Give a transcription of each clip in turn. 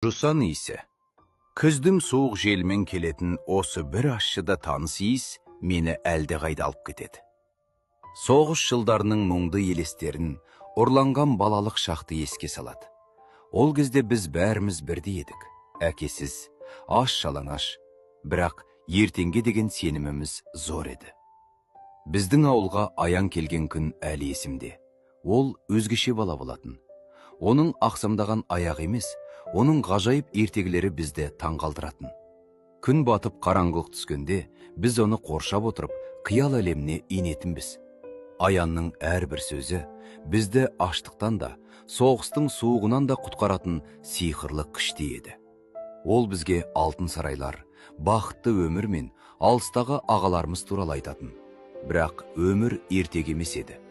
Жусан иісі. Күздің суық желмен келетін осы бір ащыда таныс иіс мені әлде қайда алып кетеді. Соғыс жылдарының мұңды елестерін, ұрланған балалық шақты еске салады. Ол кезде біз бәріміз бірдей едік. Әкесіз, аш-жалаңаш, бірақ ертеңге деген сеніміміз зор еді. Біздің ауылға аян келген күн әлі есімде. Ол өзгеше бала болатын. Оның ақсамдаған аяғы емес, оның ғажайып ертегілері бізді таңғалдыратын. Күн батып қараңғылық түскенде, біз оны қоршап отырып, қиял әлеміне енетінбіз. Аянның әрбір сөзі бізді аштықтан да, соғыстың суығынан да құтқаратын сиқырлы күшті еді. Ол бізге алтын сарайлар, бақытты өмір мен алыстағы ағаларымыз туралы айтатын. Бірақ өмір ертегі емес еді.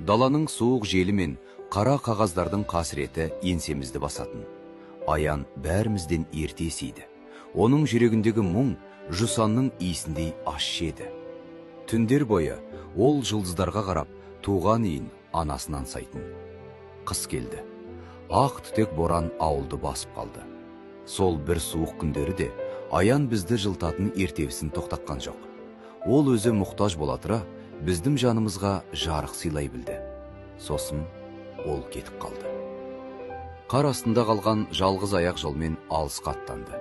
Даланың суық желі мен қара қағаздардың қасіреті еңсемізді басатын. Аян бәрімізден ерте есейді. Оның жүрегіндегі мұң жусанның иісіндей ащы еді. Түндер бойы ол жұлдыздарға қарап, туған үйін анасынан аңсайтын. Қыс келді. Ақ түтек боран ауылды басып қалды. Сол бір суық күндері де Аян бізді жылтатын ертегісін тоқтатқан жоқ. Ол өзі мұқтаж бола тұра, біздің жанымызға жарық сыйлай білді. Сосын ол кетіп қалды. Қар астында қалған жалғыз аяқ жолмен алысқа аттанды.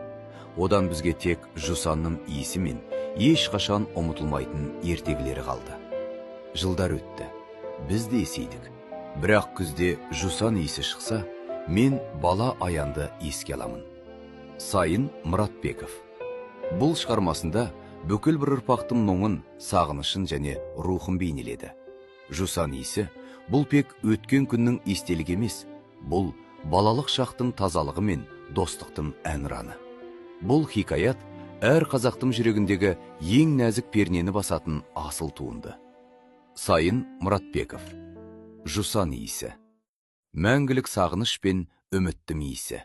Одан бізге тек жусанның иісі мен ешқашан ұмытылмайтын ертегілері қалды. Жылдар өтті. Біз де есейдік. Бірақ күзде жусан иісі шықса, мен бала Аянды еске аламын. Сайын Мұратбеков. Бұл шығармасында бүкіл бір ұрпақтың мұңын, сағынышын және рухын бейнеледі. Жусан иісі бұл пек өткен күннің естелігі емес, бұл балалық шақтың тазалығы мен достықтың әнұраны. Бұл хикаят әр қазақтың жүрегіндегі ең нәзік пернені басатын асыл туынды. Сайын Мұратбеков. Жусан иісі. Мәңгілік сағыныш пен үміттің иісі.